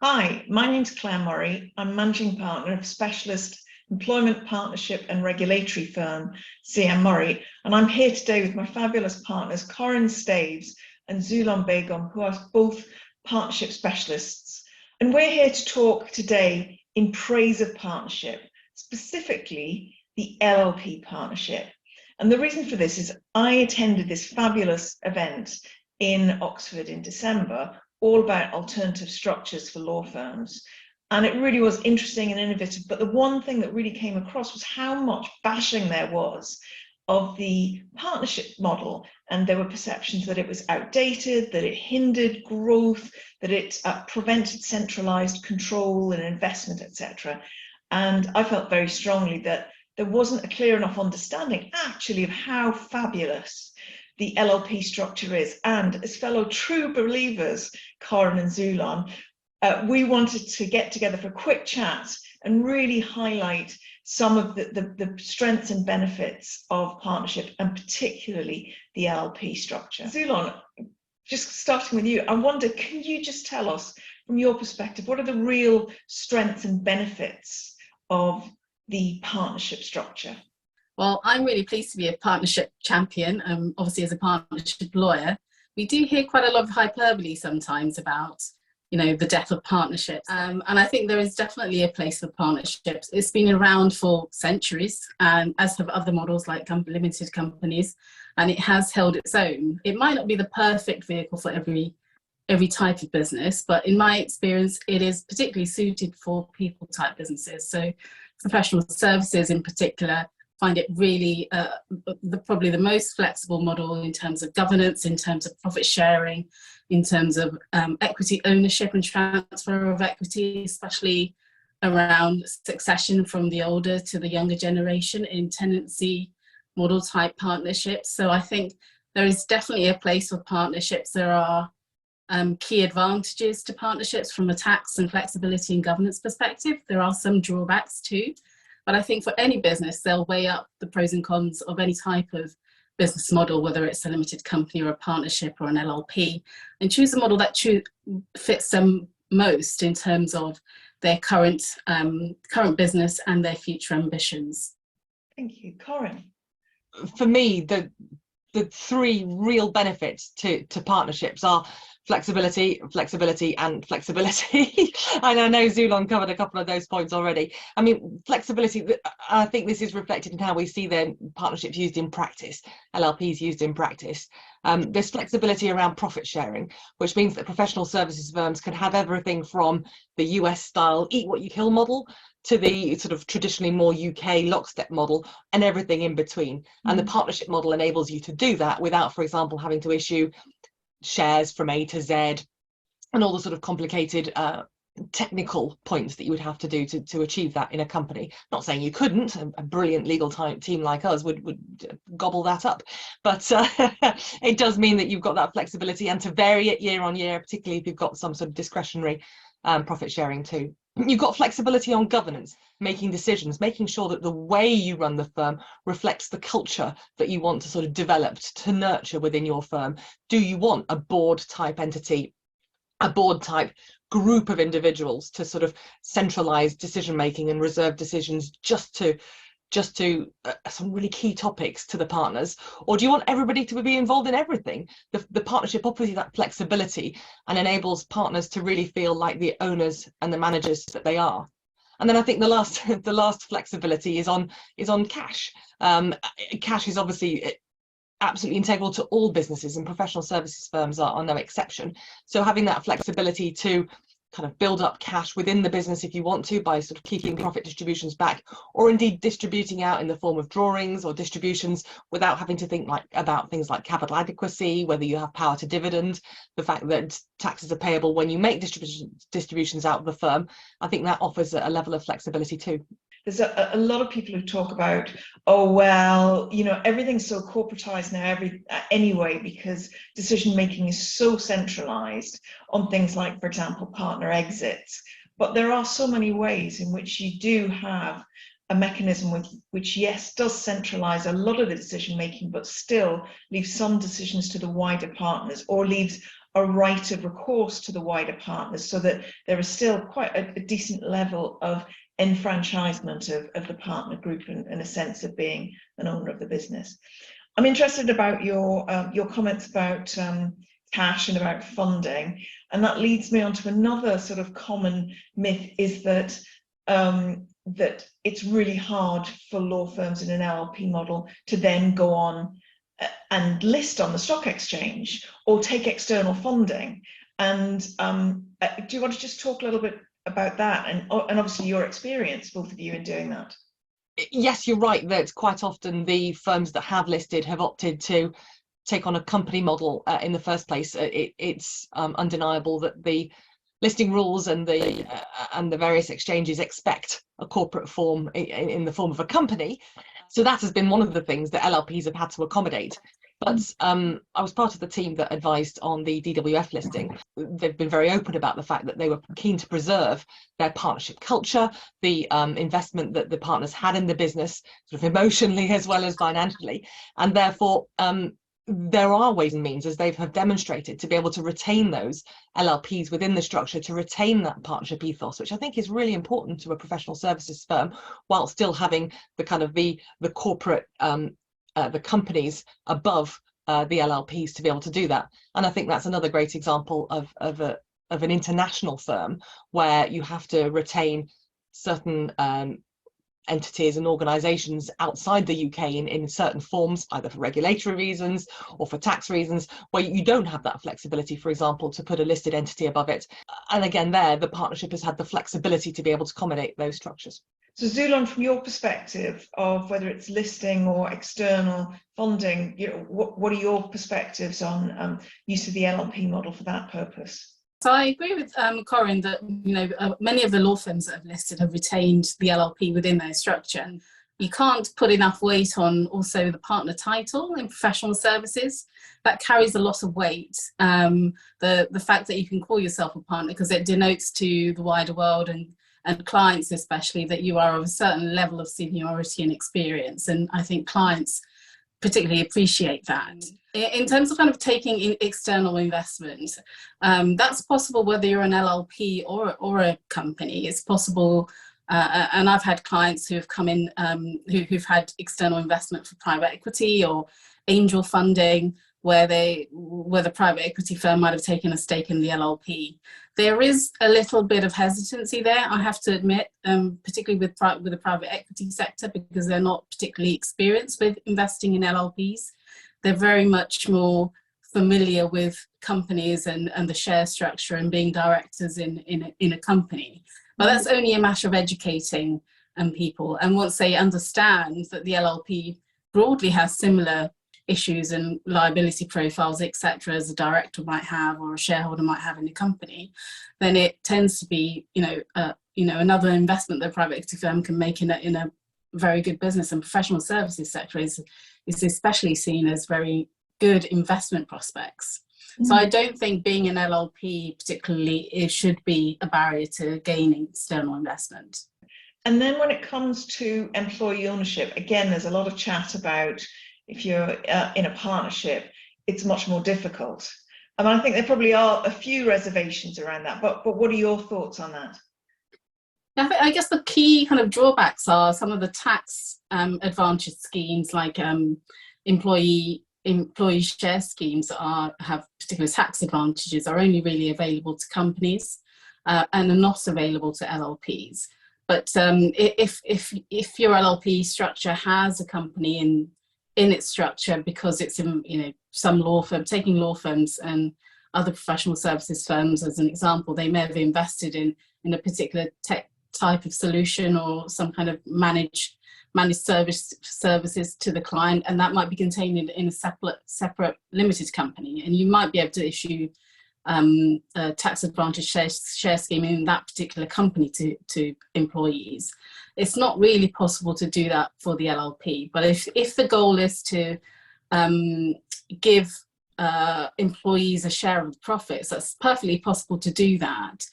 Hi, my name's Clare Murray. I'm managing partner of specialist employment partnership and regulatory firm CM Murray, and I'm here today with my fabulous partners Corinne Staves and Zulon Begum, who are both partnership specialists. And we're here to talk today in praise of partnership, specifically the LLP partnership. And the reason for this is I attended this fabulous event in Oxford in December, all about alternative structures for law firms. And it really was interesting and innovative. But the one thing that really came across was how much bashing there was of the partnership model. And there were perceptions that it was outdated, that it hindered growth, that it prevented centralised control and investment, etc. And I felt very strongly that there wasn't a clear enough understanding actually of how fabulous the LLP structure is. And as fellow true believers, Corinne and Zulon, we wanted to get together for a quick chat and really highlight some of the strengths and benefits of partnership, and particularly the LLP structure. Zulon, just starting with you, I wonder, can you just tell us from your perspective, what are the real strengths and benefits of the partnership structure? Well, I'm really pleased to be a partnership champion. Obviously, as a partnership lawyer, we do hear quite a lot of hyperbole sometimes about, the death of partnerships. And I think there is definitely a place for partnerships. It's been around for centuries, as have other models like limited companies, and it has held its own. It might not be the perfect vehicle for every type of business, but in my experience, it is particularly suited for people type businesses. So professional services in particular find it really probably the most flexible model in terms of governance, in terms of profit sharing, in terms of equity ownership and transfer of equity, especially around succession from the older to the younger generation in tenancy model type partnerships. So I think there is definitely a place for partnerships. There are key advantages to partnerships from a tax and flexibility and governance perspective. There are some drawbacks too. But I think for any business, they'll weigh up the pros and cons of any type of business model, whether it's a limited company or a partnership or an LLP, and choose a model that fits them most in terms of their current business and their future ambitions. Thank you. Corinne? For me, the three real benefits to partnerships are flexibility, flexibility, and flexibility. And I know Zulon covered a couple of those points already. I mean, flexibility, I think this is reflected in how we see the partnerships used in practice, LLPs used in practice. There's flexibility around profit sharing, which means that professional services firms can have everything from the US style eat what you kill model to the sort of traditionally more UK lockstep model and everything in between. And the partnership model enables you to do that without, for example, having to issue shares from A to Z and all the sort of complicated technical points that you would have to do to achieve that in a company. Not saying you couldn't, a brilliant legal team like us would gobble that up, but it does mean that you've got that flexibility and to vary it year on year, particularly if you've got some sort of discretionary profit sharing too. You've got flexibility on governance, making decisions, making sure that the way you run the firm reflects the culture that you want to sort of develop, to nurture within your firm. Do you want a board type entity, a board type group of individuals to sort of centralize decision making and reserve decisions just to some really key topics to the partners? Or do you want everybody to be involved in everything? The partnership offers you that flexibility and enables partners to really feel like the owners and the managers that they are. And then I think the last flexibility is on cash. Cash is obviously absolutely integral to all businesses, and professional services firms are no exception. So having that flexibility to kind of build up cash within the business if you want to, by sort of keeping profit distributions back, or indeed distributing out in the form of drawings or distributions without having to think about things like capital adequacy, whether you have power to dividend, the fact that taxes are payable when you make distributions out of the firm. I think that offers a level of flexibility too. There's a lot of people who talk about, oh, well, everything's so corporatized now anyway, because decision making is so centralized on things like, for example, partner exits. But there are so many ways in which you do have a mechanism which, yes, does centralise a lot of the decision making, but still leaves some decisions to the wider partners, or leaves a right of recourse to the wider partners, so that there is still quite a decent level of enfranchisement of the partner group and a sense of being an owner of the business. I'm interested about your comments about cash and about funding, and that leads me on to another sort of common myth, is that that it's really hard for law firms in an LLP model to then go on and list on the stock exchange or take external funding. And do you want to just talk a little bit about that, and obviously your experience, both of you, in doing that? Yes, you're right that quite often the firms that have listed have opted to take on a company model in the first place. It's undeniable that the listing rules and the various exchanges expect a corporate form in the form of a company. So that has been one of the things that LLPs have had to accommodate. But I was part of the team that advised on the DWF listing. They've been very open about the fact that they were keen to preserve their partnership culture, the investment that the partners had in the business, sort of emotionally as well as financially. And therefore, there are ways and means, as they have demonstrated, to be able to retain those LLPs within the structure, to retain that partnership ethos, which I think is really important to a professional services firm, while still having the kind of the corporate the companies above the LLPs to be able to do that. And I think that's another great example of an international firm where you have to retain certain entities and organisations outside the UK in certain forms, either for regulatory reasons or for tax reasons, where you don't have that flexibility, for example, to put a listed entity above it. And again, there, the partnership has had the flexibility to be able to accommodate those structures. So Zulon, from your perspective of whether it's listing or external funding, what are your perspectives on use of the LLP model for that purpose? So I agree with Corinne that many of the law firms that have listed have retained the LLP within their structure. You can't put enough weight on also the partner title in professional services. That carries a lot of weight. The fact that you can call yourself a partner, because it denotes to the wider world and clients especially that you are of a certain level of seniority and experience. And I think clients particularly appreciate that. In terms of kind of taking in external investment, that's possible whether you're an LLP or a company. It's possible, and I've had clients who have come in who've had external investment for private equity or angel funding, where the private equity firm might have taken a stake in the LLP. There is a little bit of hesitancy there, I have to admit, particularly with the private equity sector, because they're not particularly experienced with investing in LLPs. They're very much more familiar with companies and the share structure and being directors in a company. But that's only a matter of educating people. And once they understand that the LLP broadly has similar issues and liability profiles, etc., as a director might have or a shareholder might have in a company, then it tends to be another investment that a private equity firm can make in a very good business. And professional services sector is especially seen as very good investment prospects. So I don't think being an LLP particularly should be a barrier to gaining external investment. And then when it comes to employee ownership, again, there's a lot of chat about if you're in a partnership, it's much more difficult. And I think there probably are a few reservations around that, but what are your thoughts on that? I guess the key kind of drawbacks are some of the tax advantage schemes, like employee share schemes have particular tax advantages, are only really available to companies and are not available to LLPs. But if your LLP structure has a company in its structure, because it's in some law firm, taking law firms and other professional services firms as an example, they may have invested in a particular tech type of solution or some kind of managed services to the client, and that might be contained in a separate limited company, and you might be able to issue a tax advantage share scheme in that particular company to employees. It's not really possible to do that for the LLP, but if the goal is to give employees a share of the profits, that's perfectly possible to do that.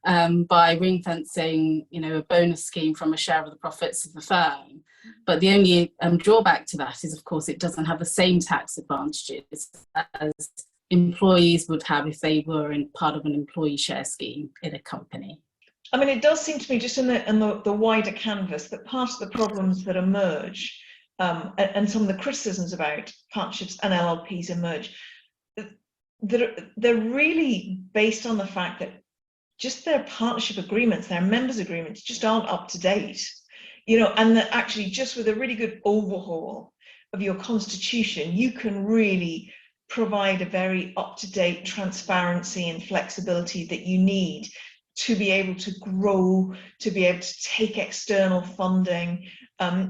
by ring fencing, a bonus scheme from a share of the profits of the firm. But the only drawback to that is, of course, it doesn't have the same tax advantages as employees would have if they were in part of an employee share scheme in a company. I mean, it does seem to me, just in the wider canvas, that part of the problems that emerge and some of the criticisms about partnerships and LLPs emerge, they're really based on the fact that just their partnership agreements, their members' agreements, just aren't up to date, and that actually just with a really good overhaul of your constitution, you can really provide a very up-to-date transparency and flexibility that you need to be able to grow, to be able to take external funding,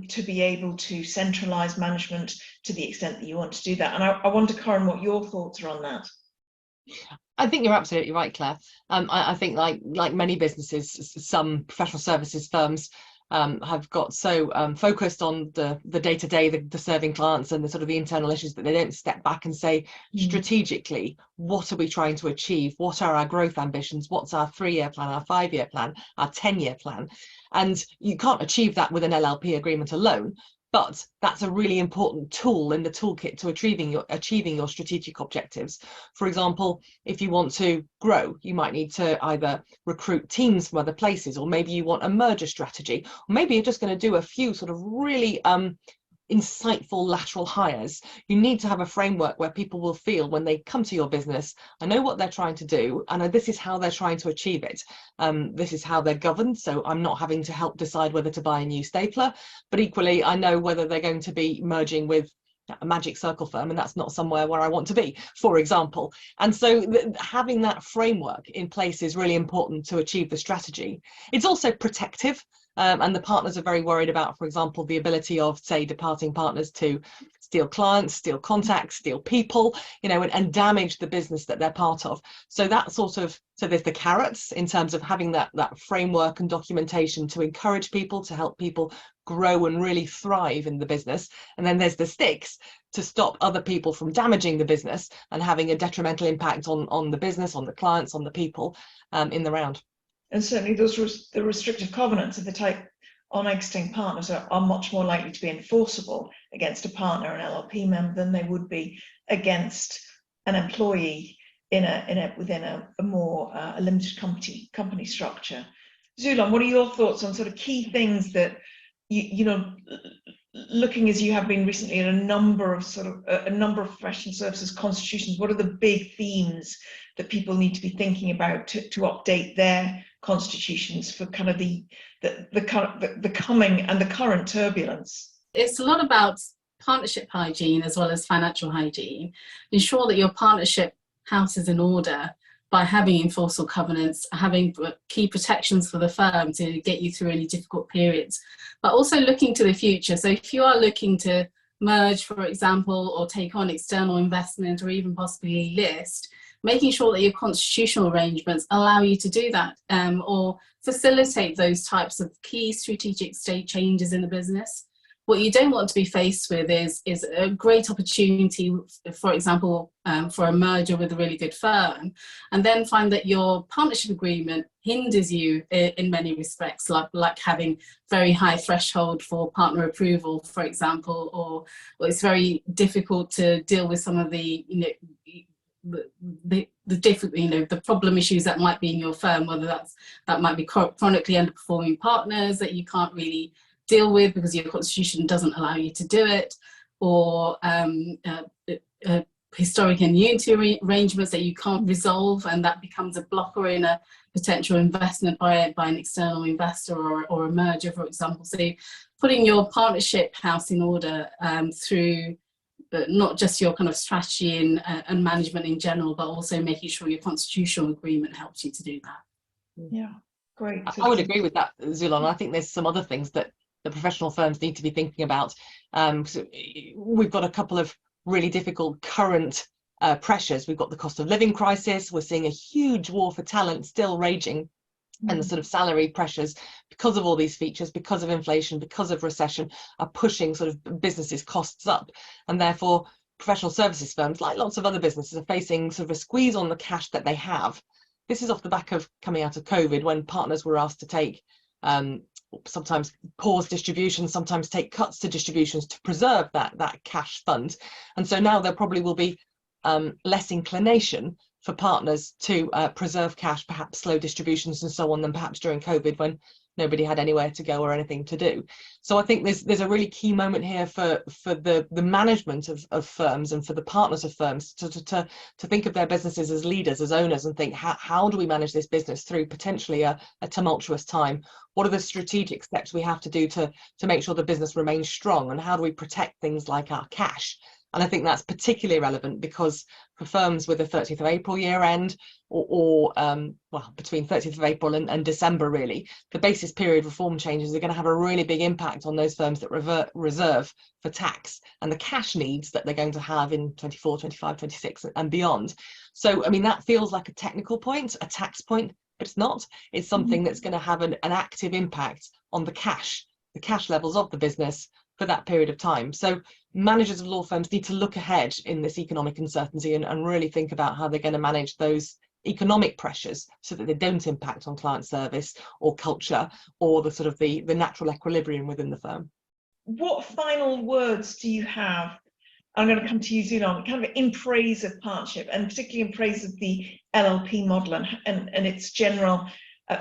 to be able to centralise management to the extent that you want to do that. And I wonder, Corinne, what your thoughts are on that. I think you're absolutely right, Claire. I think like many businesses, some professional services firms have got so focused on the day-to-day, the serving clients and the sort of the internal issues, that they don't step back and say strategically, what are we trying to achieve? What are our growth ambitions? What's our 3-year plan, our 5-year plan, our 10-year plan? And you can't achieve that with an LLP agreement alone. But that's a really important tool in the toolkit to achieving your strategic objectives. For example, if you want to grow, you might need to either recruit teams from other places, or maybe you want a merger strategy, or maybe you're just going to do a few sort of really insightful lateral hires. You need to have a framework where people will feel when they come to your business, I know what they're trying to do, and this is how they're trying to achieve it. This is how they're governed, so I'm not having to help decide whether to buy a new stapler, but equally I know whether they're going to be merging with a magic circle firm, and that's not somewhere where I want to be, for example. And so having that framework in place is really important to achieve the strategy. It's also protective. And the partners are very worried about, for example, the ability of, say, departing partners to steal clients, steal contacts, steal people, and damage the business that they're part of. So that so there's the carrots in terms of having that framework and documentation to encourage people, to help people grow and really thrive in the business. And then there's the sticks to stop other people from damaging the business and having a detrimental impact on the business, on the clients, on the people in the round. And certainly the restrictive covenants of the type on exiting partners are much more likely to be enforceable against a partner, an LLP member, than they would be against an employee within a more a limited company structure. Zulon, what are your thoughts on sort of key things that looking as you have been recently at a number of professional services constitutions, what are the big themes that people need to be thinking about to update their constitutions for kind of the coming and the current turbulence? It's a lot about partnership hygiene as well as financial hygiene. Ensure that your partnership house is in order by having enforceable covenants, having key protections for the firm to get you through any difficult periods, but also looking to the future. So if you are looking to merge, for example, or take on external investment, or even possibly list, making sure that your constitutional arrangements allow you to do that, or facilitate those types of key strategic state changes in the business. What you don't want to be faced with is a great opportunity, for example, for a merger with a really good firm, and then find that your partnership agreement hinders you in many respects, like having very high threshold for partner approval, for example, or it's very difficult to deal with some of the different, the problem issues that might be in your firm, whether that might be chronically underperforming partners that you can't really deal with because your constitution doesn't allow you to do it, or historic annuity arrangements that you can't resolve, and that becomes a blocker in a potential investment by an external investor or a merger, for example. So putting your partnership house in order through not just your kind of strategy and management in general, but also making sure your constitutional agreement helps you to do that. Yeah, great. I would agree with that, Zulon. I think there's some other things that the professional firms need to be thinking about. So we've got a couple of really difficult current pressures. We've got the cost of living crisis. We're seeing a huge war for talent still raging, and the sort of salary pressures because of all these features, because of inflation, because of recession, are pushing sort of businesses' costs up, and therefore professional services firms, like lots of other businesses, are facing sort of a squeeze on the cash that they have. this is off the back of coming out of COVID, when partners were asked to take sometimes pause distributions, sometimes take cuts to distributions to preserve that cash fund. And so now there probably will be less inclination for partners to preserve cash, perhaps slow distributions and so on, than perhaps during COVID, when nobody had anywhere to go or anything to do. So I think there's a really key moment here for the management of firms and for the partners of firms to think of their businesses as leaders, as owners, and think, how do we manage this business through potentially a tumultuous time? What are the strategic steps we have to do to make sure the business remains strong, and how do we protect things like our cash? And I think that's particularly relevant because for firms with a 30th of April year end, or well, between 30th of April and December, really, the basis period reform changes are going to have a really big impact on those firms that reserve for tax and the cash needs that they're going to have in 24, 25, 26 and beyond. So, I mean, that feels like a technical point, a tax point, but it's not. It's something that's going to have an active impact on the cash levels of the business for that period of time. So managers of law firms need to look ahead in this economic uncertainty and really think about how they're going to manage those economic pressures so that they don't impact on client service or culture or the sort of the natural equilibrium within the firm. What final words do you have? I'm going to come to you, Zulon, kind of in praise of partnership, and particularly in praise of the LLP model and its general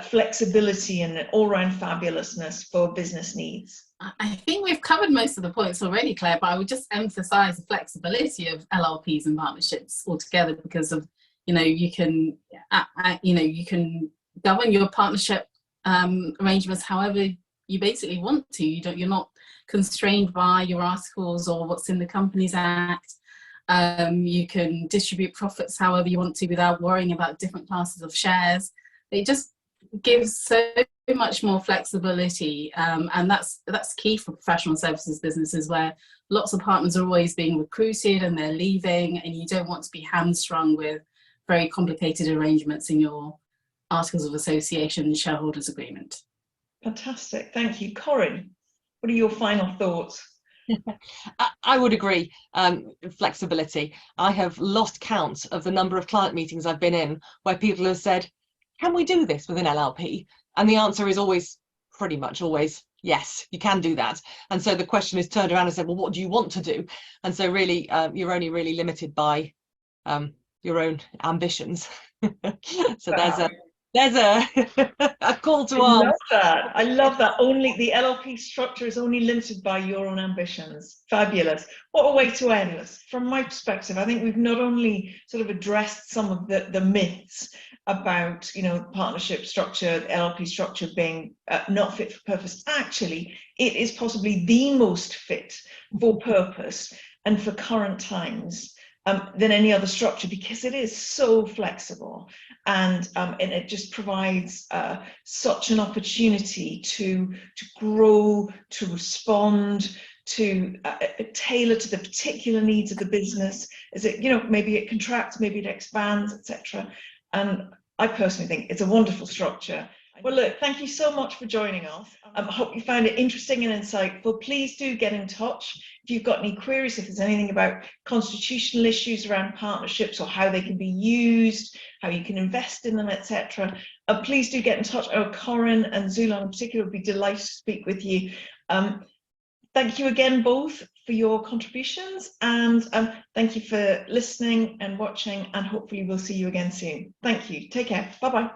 flexibility and all-round fabulousness for business needs. I think we've covered most of the points already, Claire, but I would just emphasize the flexibility of LLPs and partnerships altogether, because of, you can govern your partnership arrangements however you basically want to. You're not constrained by your articles or what's in the Companies Act. You can distribute profits however you want to without worrying about different classes of shares. It just gives so much more flexibility, and that's key for professional services businesses, where lots of partners are always being recruited and they're leaving, and you don't want to be hamstrung with very complicated arrangements in your articles of association and shareholders agreement. Fantastic, thank you. Corinne, what are your final thoughts? I would agree. Flexibility. I have lost count of the number of client meetings I've been in where people have said, can we do this with an LLP? And the answer is always, pretty much always, yes, you can do that. And so the question is turned around and said, well, what do you want to do? And so really, you're only really limited by your own ambitions. So Wow. there's a call to arms. I love that. Only the LLP structure is only limited by your own ambitions. Fabulous. What a way to end. From my perspective, I think we've not only sort of addressed some of the myths about, partnership structure, LLP structure being not fit for purpose. Actually, it is possibly the most fit for purpose and for current times than any other structure, because it is so flexible, and it just provides such an opportunity to grow, to respond, to tailor to the particular needs of the business. As it, maybe it contracts, maybe it expands, etc. And I personally think it's a wonderful structure. Well, look, thank you so much for joining us. I hope you found it interesting and insightful. Please do get in touch if you've got any queries, if there's anything about constitutional issues around partnerships or how they can be used, how you can invest in them, etc. Please do get in touch. Corinne and Zulon in particular would be delighted to speak with you. Thank you again both for your contributions, and thank you for listening and watching, and hopefully we'll see you again soon. Thank you. Take care. Bye-bye.